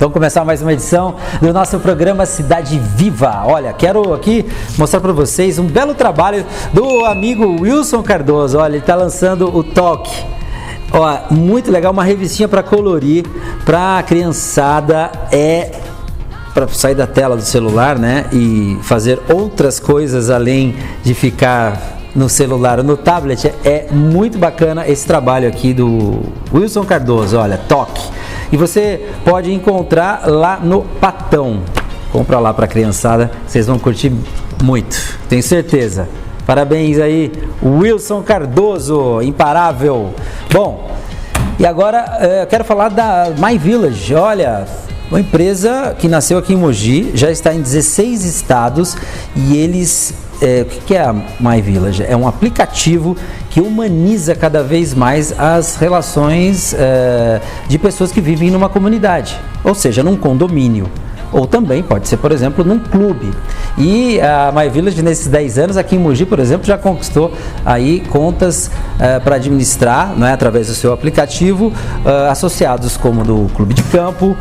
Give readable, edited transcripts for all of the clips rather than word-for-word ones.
Vamos começar mais uma edição do nosso programa Cidade Viva. Olha, quero aqui mostrar para vocês um belo trabalho do amigo Wilson Cardoso. Olha, ele está lançando o Toque. Ó, muito legal, uma revistinha para colorir, para criançada, para sair da tela do celular, né, e fazer outras coisas além de ficar no celular ou no tablet. É muito bacana esse trabalho aqui do Wilson Cardoso. Olha, Toque. E você pode encontrar lá no Patão. Compra lá para a criançada, vocês vão curtir muito, tenho certeza. Parabéns aí, Wilson Cardoso, imparável. Bom, e agora eu quero falar da My Village. Olha, uma empresa que nasceu aqui em Mogi, já está em 16 estados e eles... o que é a My Village? É um aplicativo que humaniza cada vez mais as relações de pessoas que vivem numa comunidade, ou seja, num condomínio. Ou também pode ser, por exemplo, num clube. E a My Village, nesses 10 anos, aqui em Mogi, por exemplo, já conquistou aí contas para administrar, né, através do seu aplicativo, associados como do Clube de Campo,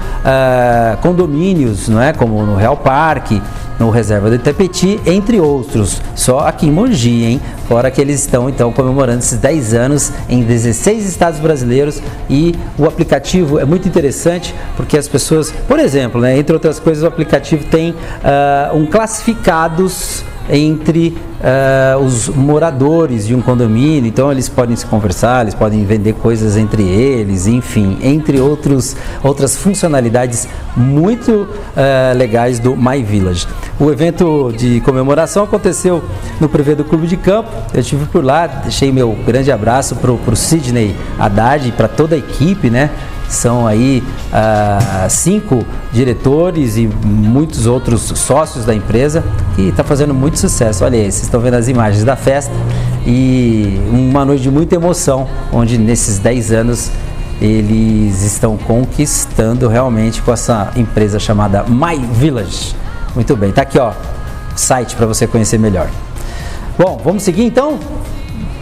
condomínios, não é, como no Real Parque, no Reserva do Itapetí, entre outros. Só aqui em Mogi, hein? Fora que eles estão, então, comemorando esses 10 anos em 16 estados brasileiros. E o aplicativo é muito interessante porque as pessoas, por exemplo, né, entre outras coisas, o aplicativo tem classificados entre os moradores de um condomínio, então eles podem se conversar, eles podem vender coisas entre eles, enfim, entre outras funcionalidades muito legais do My Village. O evento de comemoração aconteceu no Privé do Clube de Campo, eu estive por lá, deixei meu grande abraço para o Sidney Haddad e para toda a equipe, né? São aí 5 diretores e muitos outros sócios da empresa que está fazendo muito sucesso. Olha aí, vocês estão vendo as imagens da festa e uma noite de muita emoção, onde nesses 10 anos eles estão conquistando realmente com essa empresa chamada My Village. Muito bem, tá aqui ó, o site para você conhecer melhor. Bom, vamos seguir então?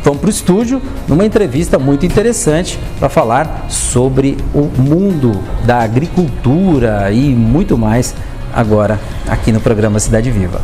Vamos para o estúdio, numa entrevista muito interessante para falar sobre o mundo da agricultura e muito mais agora aqui no programa Cidade Viva.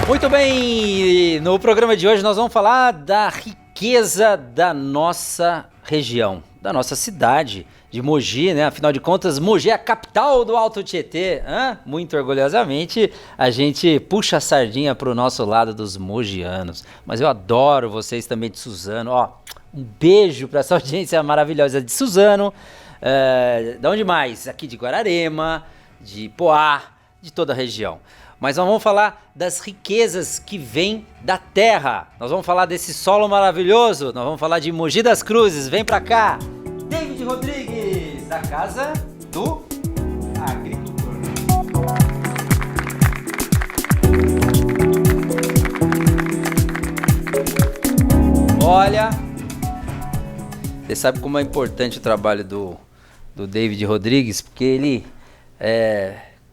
Muito bem, no programa de hoje nós vamos falar da riqueza da nossa região, da nossa cidade de Mogi, né? Afinal de contas, Mogi é a capital do Alto Tietê. Muito orgulhosamente, a gente puxa a sardinha para o nosso lado dos mogianos. Mas eu adoro vocês também de Suzano. Ó, um beijo para essa audiência maravilhosa de Suzano. De onde mais? Aqui de Guararema, de Poá, de toda a região. Mas nós vamos falar das riquezas que vêm da terra. Nós vamos falar desse solo maravilhoso. Nós vamos falar de Mogi das Cruzes. Vem pra cá, David Rodrigues, da Casa do Agricultor. Olha, você sabe como é importante o trabalho do David Rodrigues, porque ele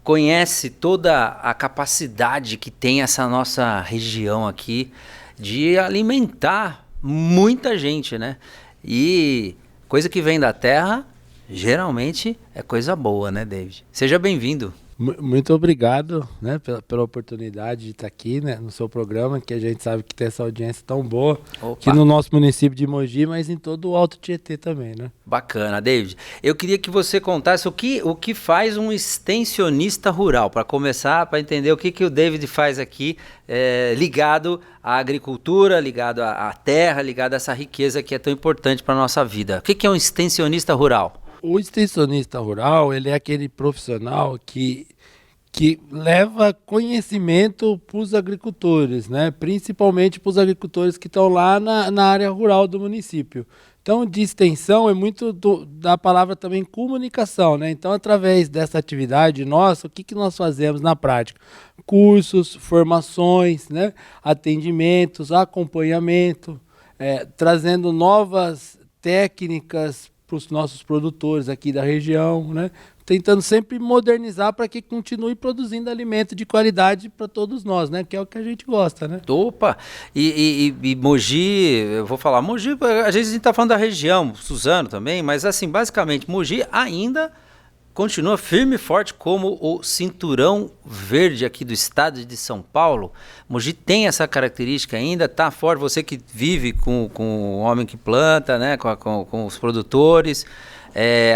conhece toda a capacidade que tem essa nossa região aqui de alimentar muita gente, né? E coisa que vem da terra, geralmente é coisa boa, né, David? Seja bem-vindo. Muito obrigado, né, pela oportunidade de estar aqui, né, no seu programa, que a gente sabe que tem essa audiência tão boa aqui no nosso município de Mogi, mas em todo o Alto Tietê também, né? Bacana, David. Eu queria que você contasse o que faz um extensionista rural, para começar, para entender o que o David faz aqui, ligado à agricultura, ligado à terra, ligado a essa riqueza que é tão importante para a nossa vida. O que é um extensionista rural? O extensionista rural, ele é aquele profissional que que leva conhecimento para os agricultores, né? Principalmente para os agricultores que estão lá na área rural do município. Então, de extensão é muito da palavra também comunicação, né? Então, através dessa atividade nossa, o que nós fazemos na prática? Cursos, formações, né? Atendimentos, acompanhamento, trazendo novas técnicas para os nossos produtores aqui da região, né? Tentando sempre modernizar para que continue produzindo alimento de qualidade para todos nós, né? Que é o que a gente gosta, né? Opa! E Mogi, eu vou falar, Mogi, às vezes a gente está falando da região, Suzano também, mas assim, basicamente, Mogi ainda continua firme e forte como o cinturão verde aqui do estado de São Paulo. Mogi tem essa característica ainda, está forte, você que vive com o homem que planta, né? Com os produtores,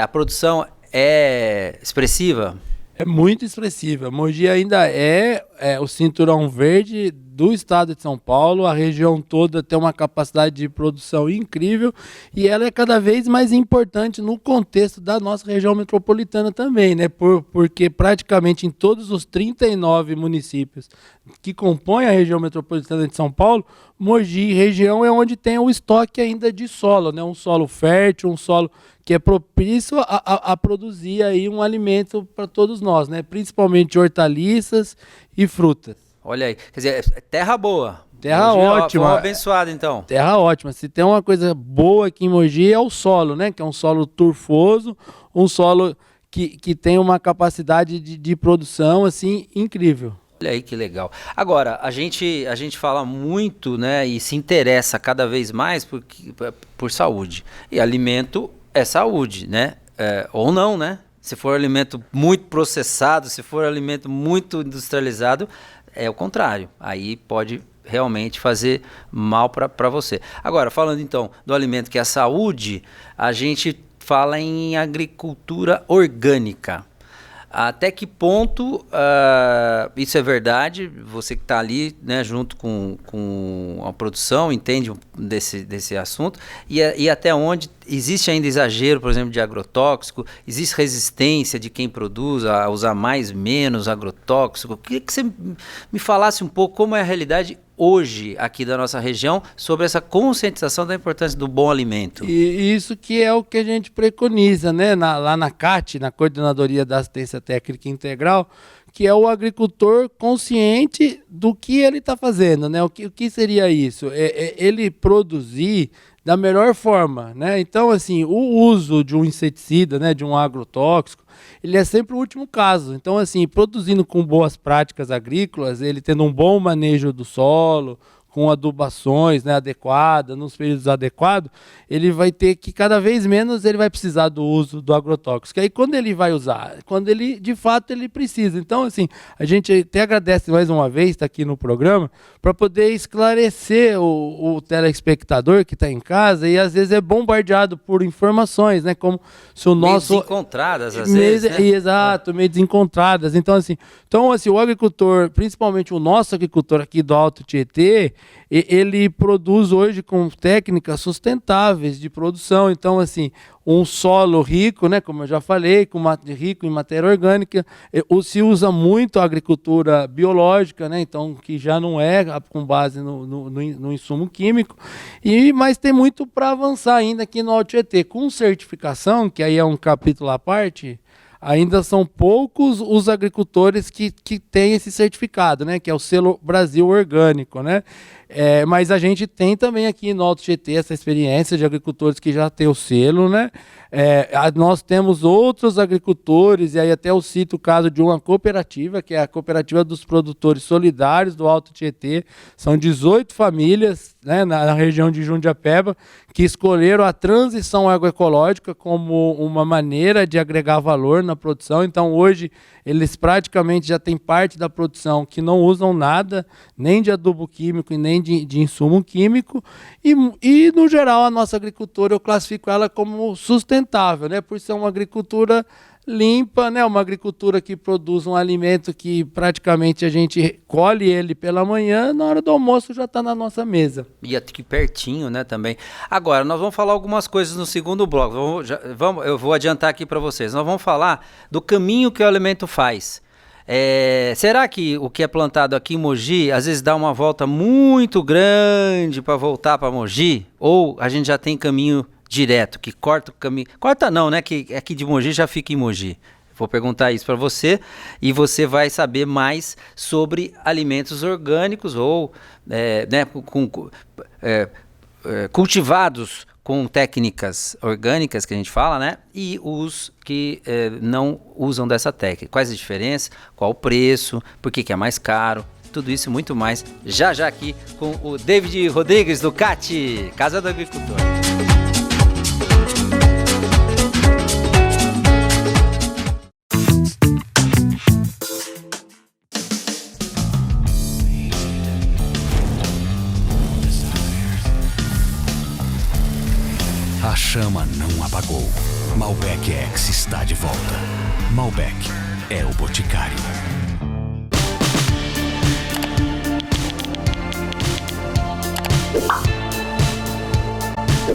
a produção é expressiva? É muito expressiva. Mogi ainda é o cinturão verde do estado de São Paulo. A região toda tem uma capacidade de produção incrível e ela é cada vez mais importante no contexto da nossa região metropolitana também, né? Porque praticamente em todos os 39 municípios que compõem a região metropolitana de São Paulo, Mogi região é onde tem o estoque ainda de solo, né? Um solo fértil, um solo que é propício a produzir aí um alimento para todos nós, né? Principalmente hortaliças e frutas. Olha aí, quer dizer, terra boa. Terra Mogi, ótima. Abençoada, então. Terra ótima. Se tem uma coisa boa aqui em Mogi é o solo, né? Que é um solo turfoso, um solo que tem uma capacidade de produção, assim, incrível. Olha aí que legal. Agora, a gente fala muito, né, e se interessa cada vez mais por saúde. E alimento é saúde, né? Ou não, né? Se for alimento muito processado, se for alimento muito industrializado, é o contrário. Aí pode realmente fazer mal para você. Agora, falando então do alimento que é a saúde, a gente fala em agricultura orgânica. Até que ponto isso é verdade? Você que está ali, né, junto com a produção, entende desse assunto, e até onde existe ainda exagero, por exemplo, de agrotóxico, existe resistência de quem produz a usar menos agrotóxico. Eu queria que você me falasse um pouco como é a realidade hoje aqui da nossa região sobre essa conscientização da importância do bom alimento. E isso que é o que a gente preconiza, né? Lá na CAT, na Coordenadoria da Assistência Técnica Integral, que é o agricultor consciente do que ele está fazendo, né? O que seria isso? Ele produzir da melhor forma, né? Então, assim, o uso de um inseticida, né, de um agrotóxico, ele é sempre o último caso. Então, assim, produzindo com boas práticas agrícolas, ele tendo um bom manejo do solo, com adubações, né, adequadas, nos períodos adequados, ele vai ter que, cada vez menos, ele vai precisar do uso do agrotóxico. Aí, quando ele vai usar? Quando ele, de fato, ele precisa. Então, assim, a gente até agradece mais uma vez estar aqui no programa para poder esclarecer o telespectador que está em casa e, às vezes, é bombardeado por informações, né, como se o nosso... Meio desencontradas, às vezes, né? Exato, meio desencontradas. Então, assim, o agricultor, principalmente o nosso agricultor aqui do Alto Tietê, ele produz hoje com técnicas sustentáveis de produção. Então, assim, um solo rico, né, como eu já falei, rico em matéria orgânica, se usa muito a agricultura biológica, né, então, que já não é com base no insumo químico, mas tem muito para avançar ainda aqui no Alto Tietê. Com certificação, que aí é um capítulo à parte, ainda são poucos os agricultores que têm esse certificado, né? Que é o selo Brasil Orgânico, né? Mas a gente tem também aqui no Alto Tietê essa experiência de agricultores que já têm o selo, né? Nós temos outros agricultores, e aí até eu cito o caso de uma cooperativa, que é a Cooperativa dos Produtores Solidários do Alto Tietê. São 18 famílias, né, na região de Jundiapeba, que escolheram a transição agroecológica como uma maneira de agregar valor na produção. Então, hoje, eles praticamente já têm parte da produção que não usam nada, nem de adubo químico e nem de insumo químico. E, no geral, a nossa agricultura, eu classifico ela como sustentável, né, por ser uma agricultura limpa, né, uma agricultura que produz um alimento que praticamente a gente colhe ele pela manhã, na hora do almoço já está na nossa mesa. E aqui pertinho, né, também. Agora, nós vamos falar algumas coisas no segundo bloco. Eu vou adiantar aqui para vocês. Nós vamos falar do caminho que o alimento faz. Será que o que é plantado aqui em Mogi, às vezes dá uma volta muito grande para voltar para Mogi? Ou a gente já tem caminho direto, que corta o caminho... Corta não, né? Que aqui de Mogi já fica em Mogi. Vou perguntar isso para você e você vai saber mais sobre alimentos orgânicos ou cultivados com técnicas orgânicas, que a gente fala, né? E os que não usam dessa técnica. Quais as diferenças? Qual o preço? Por que é mais caro? Tudo isso e muito mais já aqui com o David Rodrigues do CAT, Casa do Agricultor. A chama não apagou. Malbec X está de volta. Malbec é o Boticário.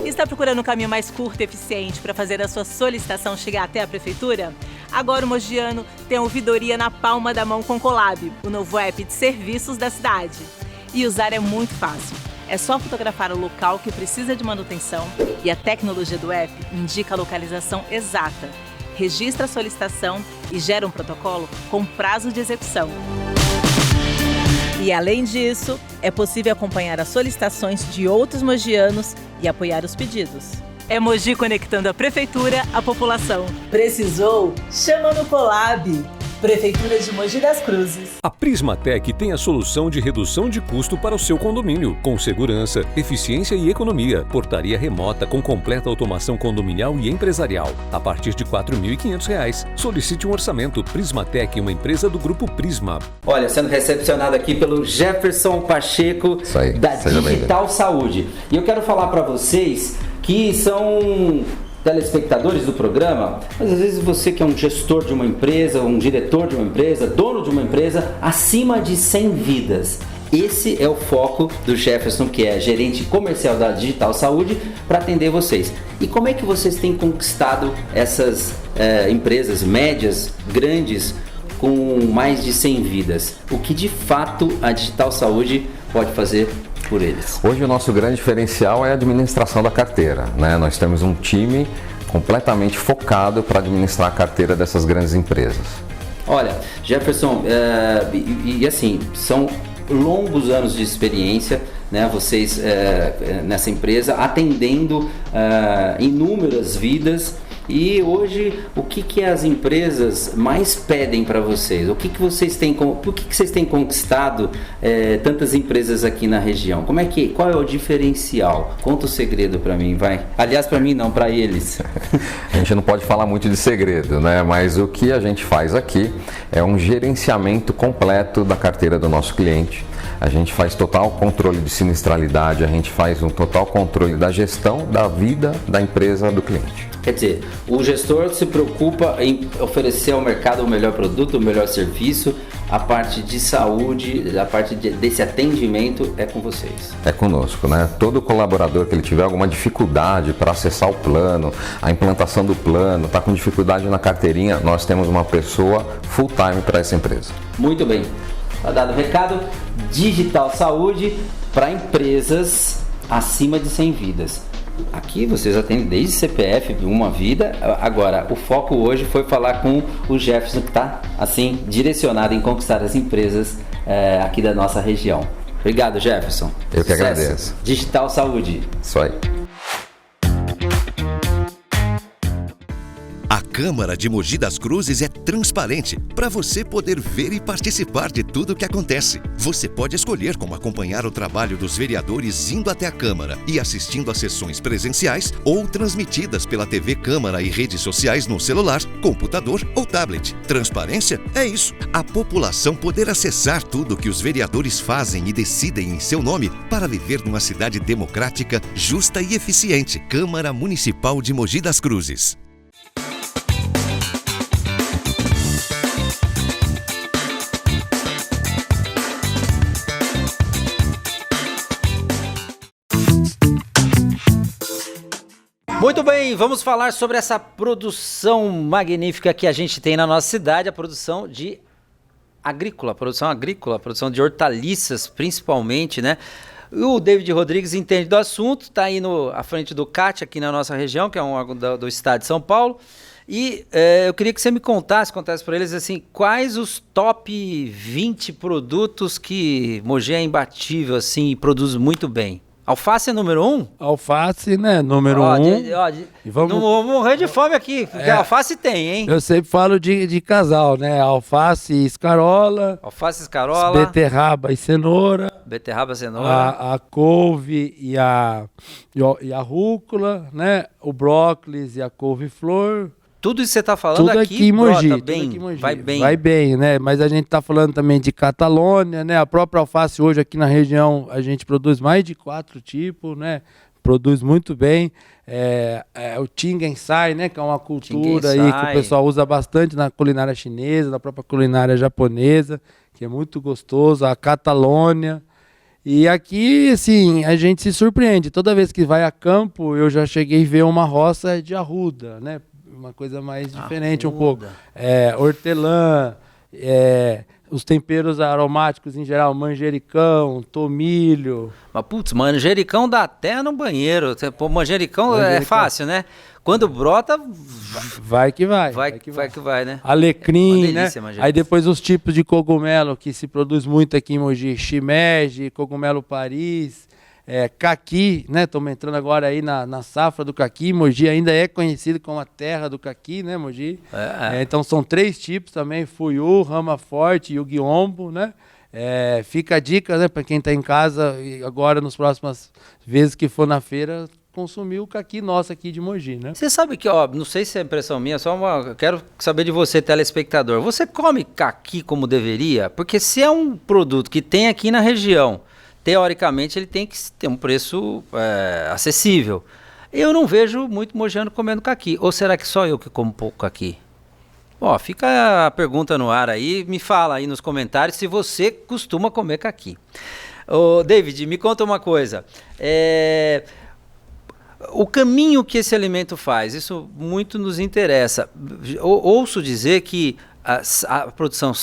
Está procurando um caminho mais curto e eficiente para fazer a sua solicitação chegar até a prefeitura? Agora o mogiano tem a ouvidoria na palma da mão com Colab, o novo app de serviços da cidade. E usar é muito fácil. É só fotografar o local que precisa de manutenção e a tecnologia do app indica a localização exata. Registra a solicitação e gera um protocolo com prazo de execução. E além disso, é possível acompanhar as solicitações de outros mogianos e apoiar os pedidos. É Mogi conectando a prefeitura à população. Precisou? Chama no Colab. Prefeitura de Mogi das Cruzes. A Prismatec tem a solução de redução de custo para o seu condomínio, com segurança, eficiência e economia. Portaria remota com completa automação condominial e empresarial. A partir de R$ 4.500. Solicite um orçamento. Prismatec, uma empresa do Grupo Prisma. Olha, sendo recepcionado aqui pelo Jefferson Pacheco, da Digital Saúde. E eu quero falar para vocês que são telespectadores do programa, mas às vezes você que é um gestor de uma empresa, um diretor de uma empresa, dono de uma empresa, acima de 100 vidas. Esse é o foco do Jefferson, que é gerente comercial da Digital Saúde, para atender vocês. E como é que vocês têm conquistado essas empresas médias, grandes, com mais de 100 vidas? O que de fato a Digital Saúde pode fazer por eles? Hoje o nosso grande diferencial é a administração da carteira, né? Nós temos um time completamente focado para administrar a carteira dessas grandes empresas. Olha, Jefferson, assim, são longos anos de experiência, né? Vocês nessa empresa atendendo inúmeras vidas. E hoje, o que as empresas mais pedem para vocês? Por que vocês têm conquistado tantas empresas aqui na região? Qual é o diferencial? Conta o segredo para mim, vai. Aliás, para mim não, para eles. A gente não pode falar muito de segredo, né? Mas o que a gente faz aqui é um gerenciamento completo da carteira do nosso cliente. A gente faz total controle de sinistralidade, a gente faz um total controle da gestão da vida da empresa do cliente. Quer dizer, o gestor se preocupa em oferecer ao mercado o melhor produto, o melhor serviço, a parte de saúde, a parte desse atendimento é com vocês. É conosco, né? Todo colaborador que ele tiver alguma dificuldade para acessar o plano, a implantação do plano, está com dificuldade na carteirinha, nós temos uma pessoa full time para essa empresa. Muito bem. Tá dado o recado. Digital Saúde para empresas acima de 100 vidas. Aqui vocês atendem desde CPF, uma vida. Agora, o foco hoje foi falar com o Jefferson, que está assim, direcionado em conquistar as empresas aqui da nossa região. Obrigado, Jefferson. Eu que agradeço. Digital Saúde. Isso aí. A Câmara de Mogi das Cruzes é transparente para você poder ver e participar de tudo o que acontece. Você pode escolher como acompanhar o trabalho dos vereadores indo até a Câmara e assistindo a sessões presenciais ou transmitidas pela TV Câmara e redes sociais no celular, computador ou tablet. Transparência é isso. A população poder acessar tudo o que os vereadores fazem e decidem em seu nome para viver numa cidade democrática, justa e eficiente. Câmara Municipal de Mogi das Cruzes. Muito bem, vamos falar sobre essa produção magnífica que a gente tem na nossa cidade, a produção de agrícola, produção de hortaliças, principalmente, né? O David Rodrigues entende do assunto, está aí à frente do CAT aqui na nossa região, que é um órgão do estado de São Paulo. E eu queria que você me contasse para eles assim, quais os top 20 produtos que Mogi é imbatível assim, e produz muito bem. Alface é número 1? Alface, né? Número 1. E vamos... Não vou morrer de fome aqui, porque alface tem, hein? Eu sempre falo de casal, né? Alface e escarola. Alface e escarola. Beterraba e cenoura. Beterraba e cenoura. A couve e a rúcula, né? O brócolis e a couve-flor. Tudo isso que você está falando tudo aqui em Mogi, bem, vai bem. Vai bem, né? Mas a gente está falando também de Catalônia, né? A própria alface hoje aqui na região, a gente produz mais de 4 tipos, né? Produz muito bem. O Tingensai, né? Que é uma cultura aí que o pessoal usa bastante na culinária chinesa, na própria culinária japonesa, que é muito gostoso. A Catalônia. E aqui, assim, a gente se surpreende. Toda vez que vai a campo, eu já cheguei a ver uma roça de arruda, né? Uma coisa mais diferente um pouco. Hortelã, os temperos aromáticos em geral, manjericão, tomilho. Mas, putz, manjericão dá até no banheiro. Manjericão é fácil, né? Quando brota, vai que vai. Vai, né? Alecrim, né? Aí depois os tipos de cogumelo que se produz muito aqui em Mogi. Shimeji, cogumelo Paris. Caqui, né? Estamos entrando agora aí na safra do caqui. Mogi ainda é conhecido como a terra do caqui, né, Mogi? Então são 3 tipos também: fuiu, rama forte e o guiombo, né? Fica a dica, né, para quem está em casa e agora nas próximas vezes que for na feira, consumir o caqui nosso aqui de Mogi, né? Você sabe que, não sei se é impressão minha, quero saber de você, telespectador. Você come caqui como deveria? Porque se é um produto que tem aqui na região, teoricamente ele tem que ter um preço acessível. Eu não vejo muito mogiano comendo caqui. Ou será que só eu que como pouco caqui? Fica a pergunta no ar aí. Me fala aí nos comentários se você costuma comer caqui. David, me conta uma coisa. O caminho que esse alimento faz, isso muito nos interessa. Ouço dizer que a produção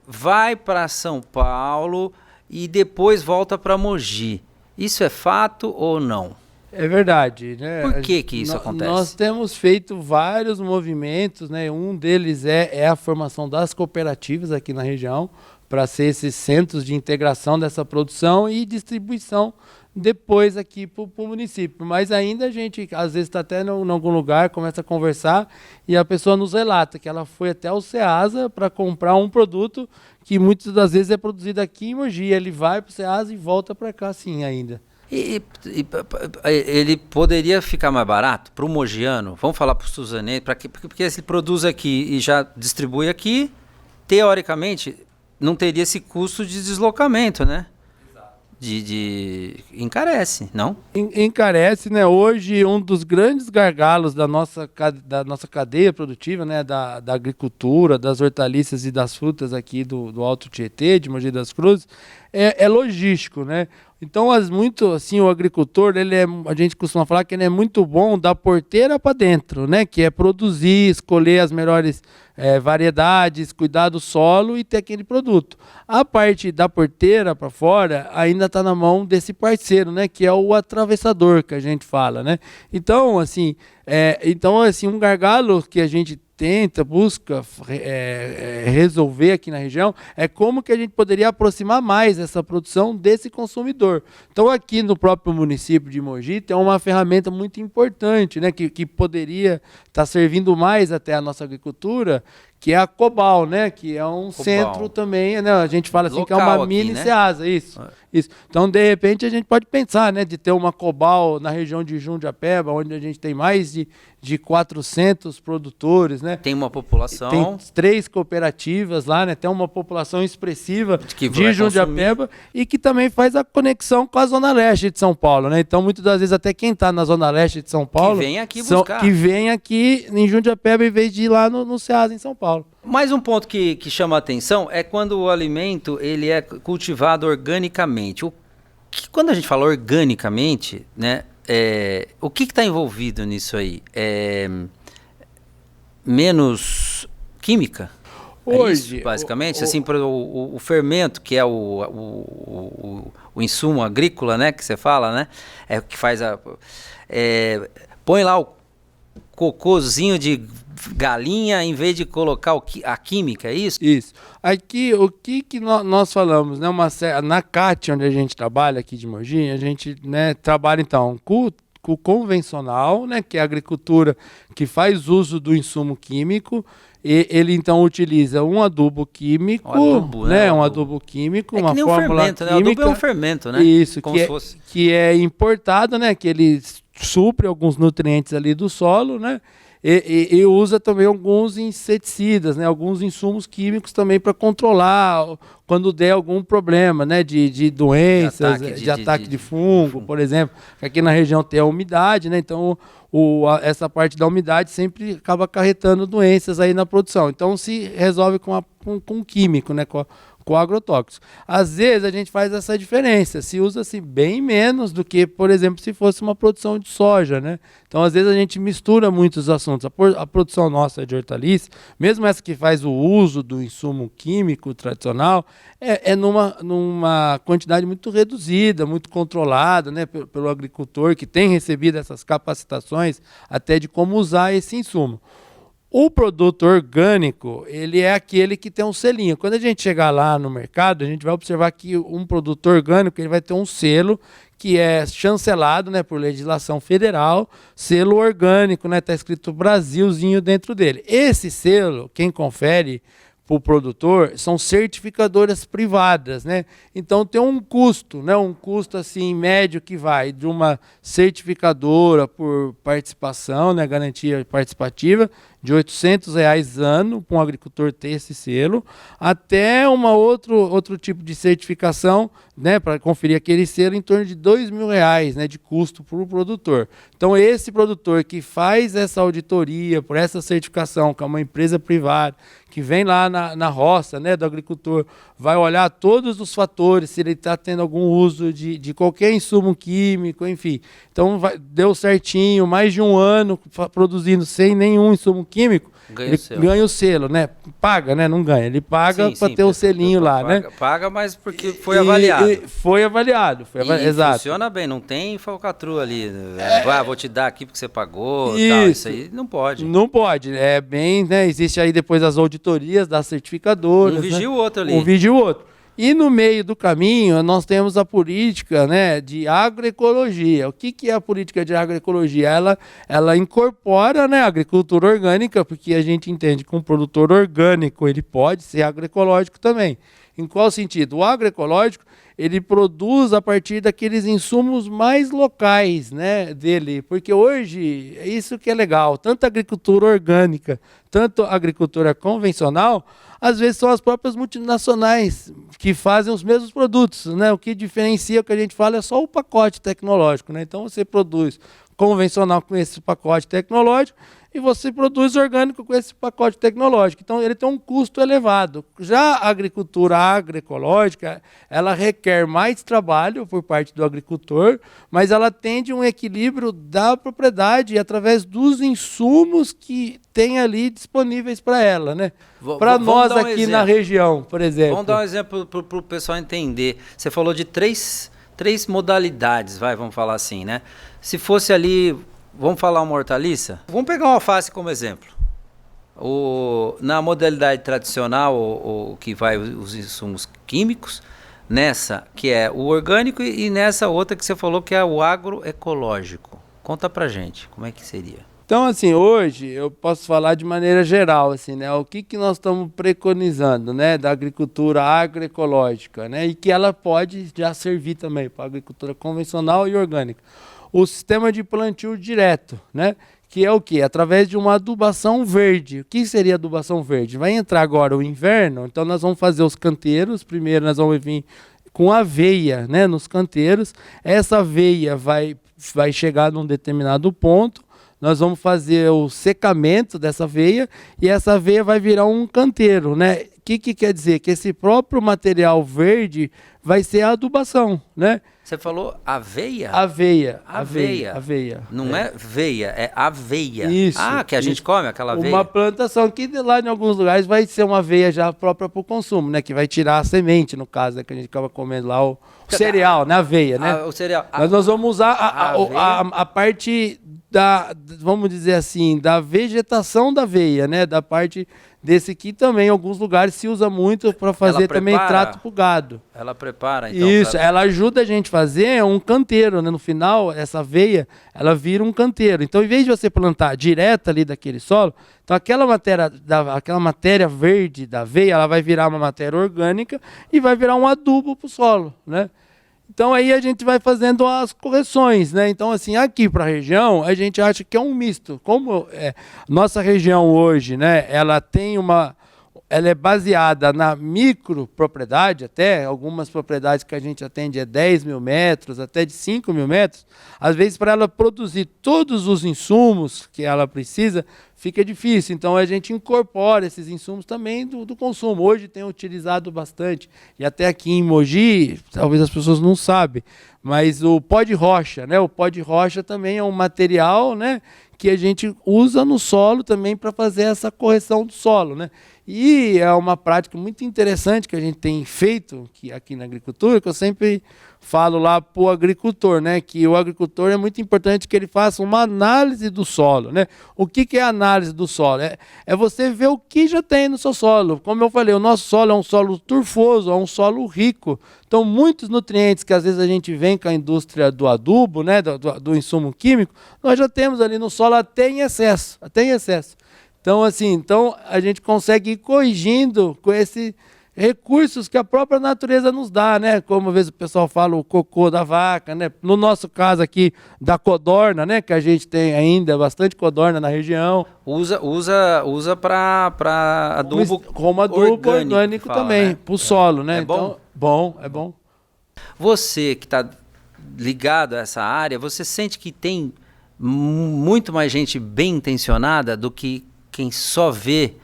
vai para São Paulo e depois volta para Mogi. Isso é fato ou não? É verdade, né? Por que isso acontece? Nós temos feito vários movimentos, né? Um deles é a formação das cooperativas aqui na região, para ser esses centros de integração dessa produção e distribuição depois aqui para o município. Mas ainda a gente, às vezes, está até em algum lugar, começa a conversar e a pessoa nos relata que ela foi até o Ceasa para comprar um produto que muitas das vezes é produzido aqui em Mogi. Ele vai para o Ceasa e volta para cá, sim, ainda. E ele poderia ficar mais barato para o mogiano? Vamos falar para o suzanense, porque ele produz aqui e já distribui aqui, teoricamente, não teria esse custo de deslocamento, né? Encarece, não? Encarece, né? Hoje, um dos grandes gargalos da nossa cadeia produtiva, né? Da agricultura, das hortaliças e das frutas aqui do Alto Tietê, de Mogi das Cruzes, é logístico, né? Então, o agricultor, a gente costuma falar que ele é muito bom da porteira para dentro, né? Que é produzir, escolher as melhores variedades, cuidar do solo e ter aquele produto. A parte da porteira para fora ainda está na mão desse parceiro, né? Que é o atravessador, que a gente fala, né? Então, um gargalo que a gente busca resolver aqui na região é como que a gente poderia aproximar mais essa produção desse consumidor. Então aqui no próprio município de Mogi tem uma ferramenta muito importante, né, que poderia estar servindo mais até a nossa agricultura, que é a Cobal, né, que é um centro também, né, a gente fala assim, local, que é uma mini Ceasa, isso. Então, de repente, a gente pode pensar, né, de ter uma Cobal na região de Jundiapeba, onde a gente tem mais de 400 produtores, né? Tem uma população. Tem 3 cooperativas lá, né? Tem uma população expressiva de Jundiapeba e que também faz a conexão com a Zona Leste de São Paulo, né? Então, muitas das vezes, até quem está na Zona Leste de São Paulo... Que vem aqui buscar. Que vem aqui em Jundiapeba em vez de ir lá no Ceasa, em São Paulo. Mais um ponto que chama a atenção é quando o alimento ele é cultivado organicamente. Quando a gente fala organicamente, né, o que está envolvido nisso aí? Menos química? Hoje, isso, basicamente, assim, o fermento, que é o insumo agrícola, né, que você fala, né, é o que faz põe lá o cocôzinho de galinha em vez de colocar a química, é isso? Isso. Aqui, o que nós falamos, né, na CAT, onde a gente trabalha aqui de Mogi, a gente, né, trabalha então com o convencional, né, que é a agricultura que faz uso do insumo químico. E ele então utiliza um adubo químico, um adubo químico, uma fórmula fermento, química. Né? O adubo é um fermento, né? Isso, que é importado, né? Que ele supre alguns nutrientes ali do solo, né? E usa também alguns inseticidas, né? Alguns insumos químicos também para controlar quando der algum problema, né? De doenças, de ataque de fungo, por exemplo. Aqui na região tem a umidade, né? Então essa parte da umidade sempre acaba acarretando doenças aí na produção. Então se resolve com químico, né? Com agrotóxicos. Às vezes a gente faz essa diferença, se usa-se bem menos do que, por exemplo, se fosse uma produção de soja, né? Então, às vezes a gente mistura muitos assuntos. A produção nossa de hortaliça, mesmo essa que faz o uso do insumo químico tradicional, é numa quantidade muito reduzida, muito controlada, né? Pelo agricultor que tem recebido essas capacitações até de como usar esse insumo. O produto orgânico, ele é aquele que tem um selinho. Quando a gente chegar lá no mercado, a gente vai observar que um produto orgânico ele vai ter um selo que é chancelado, né, por legislação federal, selo orgânico, né, tá escrito Brasilzinho dentro dele. Esse selo, quem confere para o produtor, são certificadoras privadas, né? Então tem um custo, né? Um custo assim médio que vai de uma certificadora por participação, né? Garantia participativa de R$800 ano para um agricultor ter esse selo, até outro tipo de certificação, né? Para conferir aquele selo em torno de R$2.000, né? De custo para o produtor. Então esse produtor que faz essa auditoria por essa certificação, que é uma empresa privada, que vem lá na roça, né, do agricultor, vai olhar todos os fatores, se ele está tendo algum uso de qualquer insumo químico, enfim. Então deu certinho, mais de um ano produzindo sem nenhum insumo químico, ganha o selo, né? Paga, né? Não ganha. Ele paga para ter o selinho lá, né? Paga, mas porque foi avaliado. Foi avaliado. Exato. Funciona bem, não tem falcatrua ali. Vou te dar aqui porque você pagou. Isso aí não pode. Não pode. É bem, né? Existe aí depois as auditorias das certificadoras. Um vigia o outro ali. Um vigia o outro. E no meio do caminho, nós temos a política, né, de agroecologia. O que é a política de agroecologia? Ela incorpora, né, a agricultura orgânica, porque a gente entende que um produtor orgânico ele pode ser agroecológico também. Em qual sentido? O agroecológico ele produz a partir daqueles insumos mais locais, né, dele. Porque hoje, é isso que é legal, tanto a agricultura orgânica, tanto a agricultura convencional, às vezes são as próprias multinacionais que fazem os mesmos produtos, né? O que diferencia, o que a gente fala, é só o pacote tecnológico, né? Então você produz convencional com esse pacote tecnológico e você produz orgânico com esse pacote tecnológico. Então ele tem um custo elevado. Já a agricultura agroecológica, ela requer mais trabalho por parte do agricultor, mas ela tende um equilíbrio da propriedade através dos insumos que tem ali disponíveis para ela, né? Para nós aqui na região, por exemplo. Vamos dar um exemplo para o pessoal entender. Você falou de três modalidades, vamos falar assim, né? Se fosse ali, vamos falar uma hortaliça? Vamos pegar uma alface como exemplo. Na modalidade tradicional, o que vai os insumos químicos, nessa que é o orgânico e nessa outra que você falou que é o agroecológico. Conta pra gente, como é que seria? Então, assim, hoje eu posso falar de maneira geral, assim, né? O que nós estamos preconizando, né? Da agricultura agroecológica, né? E que ela pode já servir também para a agricultura convencional e orgânica. O sistema de plantio direto, né? Que é o quê? Através de uma adubação verde. O que seria adubação verde? Vai entrar agora o inverno, então nós vamos fazer os canteiros. Primeiro nós vamos vir com aveia, né? Nos canteiros. Essa aveia vai chegar num determinado ponto. Nós vamos fazer o secamento dessa aveia e essa aveia vai virar um canteiro, né? que quer dizer? Que esse próprio material verde vai ser a adubação, né? Você falou aveia? Aveia. Não é veia, é aveia. Isso. Que a gente come aquela aveia. Uma plantação que lá em alguns lugares vai ser uma aveia já própria para o consumo, né? Que vai tirar a semente, no caso, né? Que a gente acaba comendo lá o cereal, né? Aveia, né? O cereal. Mas nós vamos usar a parte vamos dizer assim, da vegetação da aveia, né? Da parte desse aqui também, em alguns lugares se usa muito para fazer também trato para o gado. Ela prepara, então. Isso, ela ajuda a gente a fazer um canteiro, né? No final, essa aveia, ela vira um canteiro. Então, em vez de você plantar direto ali daquele solo, então aquela matéria verde da aveia, ela vai virar uma matéria orgânica e vai virar um adubo para o solo, né? Então aí a gente vai fazendo as correções, né? Então assim, aqui para a região, a gente acha que é um misto. Como nossa região hoje, né? Ela é baseada na micropropriedade, até algumas propriedades que a gente atende 10 mil metros, até de 5 mil metros. Às vezes, para ela produzir todos os insumos que ela precisa, fica difícil. Então, a gente incorpora esses insumos também do consumo. Hoje tem utilizado bastante. E até aqui em Mogi, talvez as pessoas não sabem, mas o pó de rocha, né? O pó de rocha também é um material, né, que a gente usa no solo também para fazer essa correção do solo, né? E é uma prática muito interessante que a gente tem feito aqui na agricultura, que eu sempre falo lá para o agricultor, né? Que o agricultor é muito importante que ele faça uma análise do solo, né? O que é a análise do solo? É você ver o que já tem no seu solo. Como eu falei, o nosso solo é um solo turfoso, é um solo rico. Então, muitos nutrientes que às vezes a gente vem com a indústria do adubo, né? Do insumo químico, nós já temos ali no solo até em excesso. Então, assim, a gente consegue ir corrigindo com esses recursos que a própria natureza nos dá, né? Como às vezes o pessoal fala o cocô da vaca, né? No nosso caso aqui, da codorna, né? Que a gente tem ainda bastante codorna na região. Usa para adubo como adubo orgânico fala, também, né? Para o solo, né? É bom? Então, é bom. Você que está ligado a essa área, você sente que tem muito mais gente bem intencionada do que quem só vê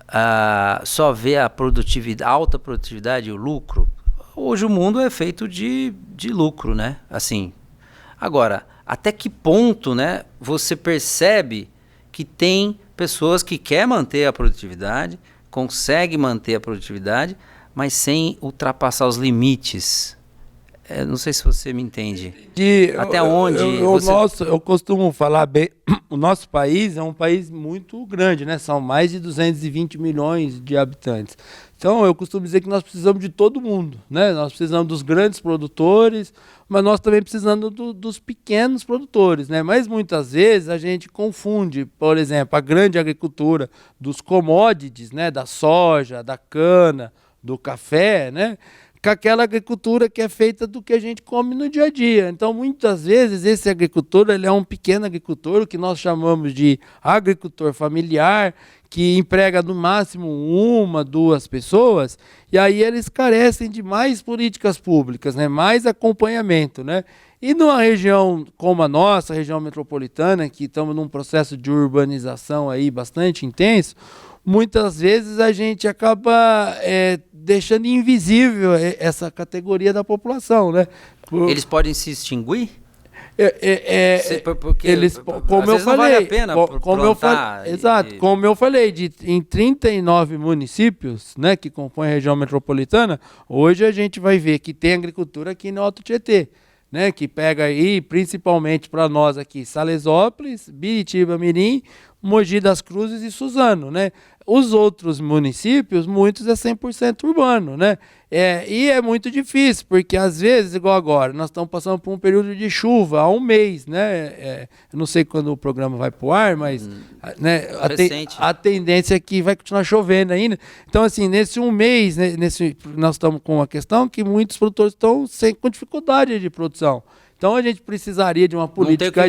a produtividade, a alta produtividade e o lucro? Hoje o mundo é feito de lucro, né? Assim, agora, até que ponto, né, você percebe que tem pessoas que querem manter a produtividade, conseguem manter a produtividade, mas sem ultrapassar os limites? Não sei se você me entende. Até onde... Eu costumo falar bem, o nosso país é um país muito grande, né? São mais de 220 milhões de habitantes. Então, eu costumo dizer que nós precisamos de todo mundo, né? Nós precisamos dos grandes produtores, mas nós também precisamos dos pequenos produtores, né? Mas muitas vezes a gente confunde, por exemplo, a grande agricultura dos commodities, né? Da soja, da cana, do café, né? Com aquela agricultura que é feita do que a gente come no dia a dia. Então, muitas vezes, esse agricultor ele é um pequeno agricultor, o que nós chamamos de agricultor familiar, que emprega no máximo 1, 2 pessoas, e aí eles carecem de mais políticas públicas, né? Mais acompanhamento, né? E numa região como a nossa, a região metropolitana, que estamos num processo de urbanização aí bastante intenso, muitas vezes a gente acaba deixando invisível essa categoria da população, né? Eles podem se extinguir? Porque eles, como eu falei, não vale a pena como eu falei, em 39 municípios, né, que compõem a região metropolitana, hoje a gente vai ver que tem agricultura aqui no Alto Tietê, né, que pega aí, principalmente para nós aqui, Salesópolis, Biritiba, Mirim, Mogi das Cruzes e Suzano, né? Os outros municípios, muitos é 100% urbano, né? E é muito difícil, porque às vezes, igual agora, nós estamos passando por um período de chuva há um mês, né? Eu não sei quando o programa vai para o ar, mas né, a tendência é que vai continuar chovendo ainda. Então, assim, nesse um mês, né, nós estamos com uma questão que muitos produtores estão com dificuldade de produção. Então a gente precisaria de uma política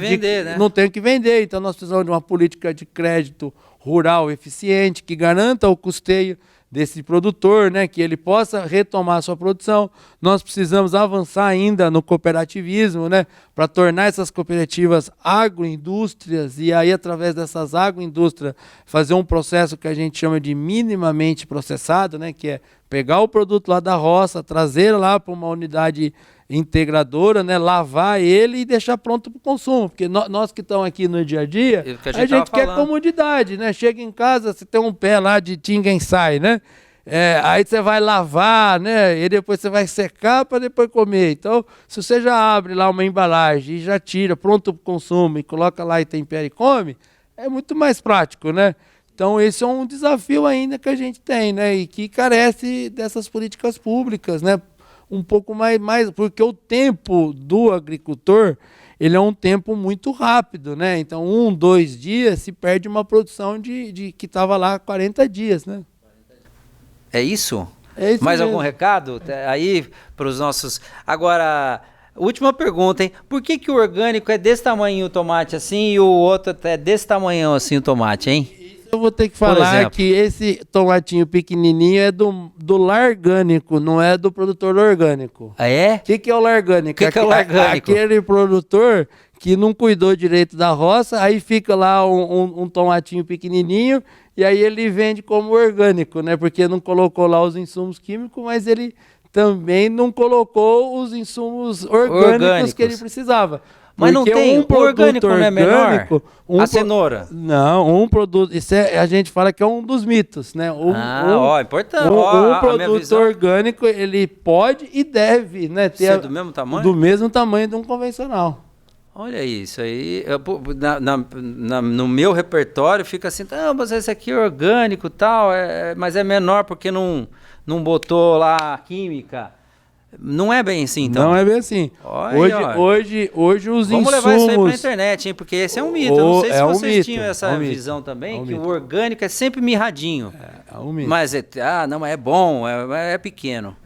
não tem o que vender, então nós precisamos de uma política de crédito rural eficiente que garanta o custeio desse produtor, né, que ele possa retomar a sua produção. Nós precisamos avançar ainda no cooperativismo, né, para tornar essas cooperativas agroindústrias e aí, através dessas agroindústrias, fazer um processo que a gente chama de minimamente processado, né, que é pegar o produto lá da roça, trazer lá para uma unidade integradora, né, lavar ele e deixar pronto para o consumo, porque nós que estamos aqui no dia a dia, a gente quer comodidade, né? Chega em casa, você tem um pé lá de Tinga-Ensai, né? Aí você vai lavar, né? E depois você vai secar para depois comer. Então, se você já abre lá uma embalagem e já tira pronto para o consumo e coloca lá e tempera e come, é muito mais prático, né? Então, esse é um desafio ainda que a gente tem, né? E que carece dessas políticas públicas, né? Um pouco mais, porque o tempo do agricultor, ele é um tempo muito rápido, né? Então, 1, 2 dias se perde uma produção de que estava lá 40 dias, né? É isso? É isso Mais mesmo. algum recado aí para os nossos... Agora, última pergunta, hein? Por que o orgânico é desse tamanho o tomate assim e o outro é desse tamanho assim o tomate, hein? Eu vou ter que falar que esse tomatinho pequenininho é do largânico, não é do produtor orgânico. Ah, é? O que é o largânico? O que é o largânico? Aquele produtor que não cuidou direito da roça, aí fica lá um tomatinho pequenininho e aí ele vende como orgânico, né? Porque não colocou lá os insumos químicos, mas ele também não colocou os insumos orgânicos que ele precisava. Mas não tem, o orgânico não é menor? A cenoura? Não, um produto, isso a gente fala que é um dos mitos, né? Importante. Um produto orgânico, ele pode e deve, né, ter ser do mesmo tamanho? Do mesmo tamanho de um convencional. Olha isso aí, no meu repertório fica assim, mas esse aqui é orgânico e tal, mas é menor porque não botou lá química. Não é bem assim, então? Não é bem assim. Hoje os insumos... Vamos levar isso aí pra internet, hein? Porque esse é um mito. Eu não sei se vocês tinham essa visão também, que o orgânico é sempre mirradinho. É um mito. Mas não é bom, é pequeno.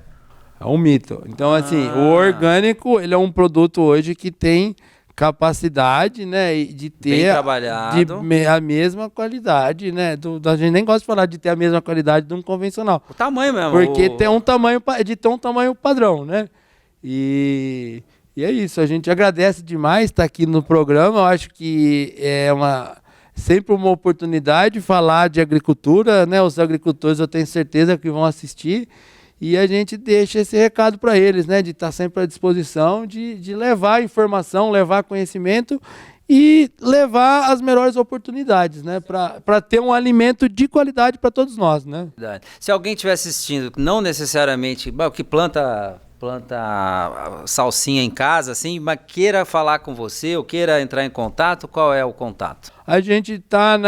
É um mito. Então, assim, o orgânico, ele é um produto hoje que tem capacidade, né, de ter a mesma qualidade, né, a gente nem gosta de falar de ter a mesma qualidade de um convencional. O tamanho mesmo. Porque tem um tamanho, de ter um tamanho padrão, né, e é isso, a gente agradece demais estar aqui no programa, eu acho que é sempre uma oportunidade de falar de agricultura, né, os agricultores eu tenho certeza que vão assistir. E a gente deixa esse recado para eles, né, de estar sempre à disposição, de levar informação, levar conhecimento e levar as melhores oportunidades, né, para ter um alimento de qualidade para todos nós, né. Se alguém estiver assistindo, não necessariamente que planta salsinha em casa, assim, mas queira falar com você ou queira entrar em contato, qual é o contato? A gente está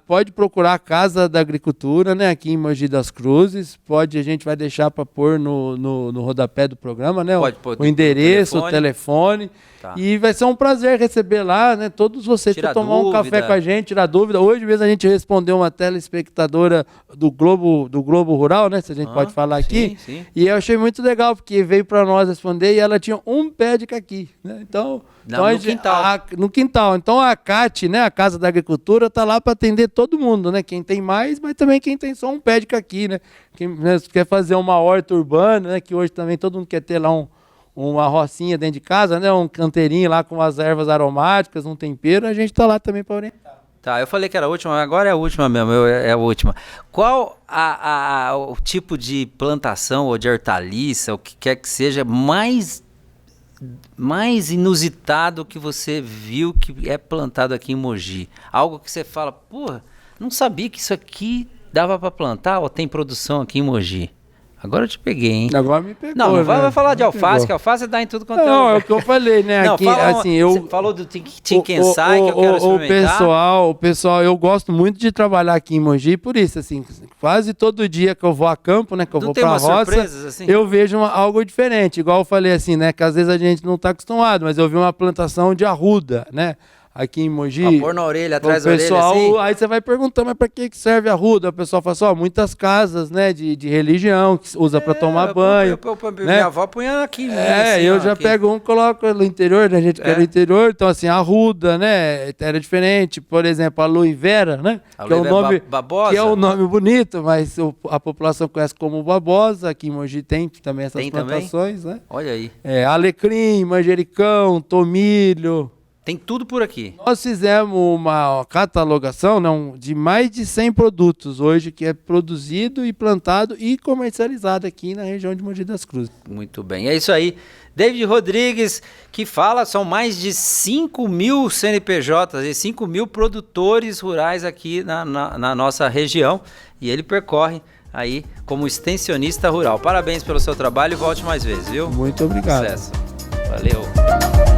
pode procurar a Casa da Agricultura, né, aqui em Mogi das Cruzes, a gente vai deixar para pôr no rodapé do programa, né, o endereço, o telefone. Tá. E vai ser um prazer receber lá, né, todos vocês para tomar um café com a gente, tirar dúvida. Hoje mesmo a gente respondeu uma telespectadora do Globo Rural, né, se a gente pode falar aqui. Sim. E eu achei muito legal, porque veio para nós responder e ela tinha um pé de caqui, né, então no quintal. No quintal. Então a CAT, né, a Casa da Agricultura, está lá para atender todo mundo, né, quem tem mais, mas também quem tem só um pé de caqui, né, quem quer fazer uma horta urbana, né, que hoje também todo mundo quer ter lá uma rocinha dentro de casa, né? Um canteirinho lá com as ervas aromáticas, um tempero, a gente está lá também para orientar. Tá, eu falei que era a última, agora é a última mesmo, é a última. Qual o tipo de plantação ou de hortaliça, o que quer que seja, mais inusitado que você viu que é plantado aqui em Mogi? Algo que você fala, porra, não sabia que isso aqui dava para plantar ou tem produção aqui em Mogi? Agora eu te peguei, hein? Agora me pegou. Não vai falar de alface, que alface dá em tudo quanto é lugar. Não, é o que eu falei, né? Não, aqui, assim, você falou do Tinga-Ensai, que eu quero experimentar. O pessoal, eu gosto muito de trabalhar aqui em Mogi, por isso, assim, quase todo dia que eu vou a campo, né, que eu vou pra roça, assim? Eu vejo algo diferente. Igual eu falei assim, né, que às vezes a gente não tá acostumado, mas eu vi uma plantação de arruda, né? aqui em Mogi. Pra pôr na orelha, atrás da orelha, assim? Aí você vai perguntar, mas pra que serve a arruda? O pessoal fala assim, muitas casas, né, de religião, que usa pra tomar banho. Né? Né? Minha avó punha aqui. Assim, eu já pego um, coloco no interior, né, a gente quer no interior, então assim, a arruda, né, era diferente. Por exemplo, a aloe vera, né, que é o nome, babosa. que é um nome bonito, mas a população conhece como babosa. Aqui em Mogi tem também essas plantações, né? Olha aí. Alecrim, manjericão, tomilho. Tem tudo por aqui. Nós fizemos uma catalogação de mais de 100 produtos hoje, que é produzido e plantado e comercializado aqui na região de Mogi das Cruzes. Muito bem, é isso aí. David Rodrigues, que fala, são mais de 5 mil CNPJs e 5 mil produtores rurais aqui na nossa região. E ele percorre aí como extensionista rural. Parabéns pelo seu trabalho e volte mais vezes, viu? Muito obrigado. Sucesso. Valeu.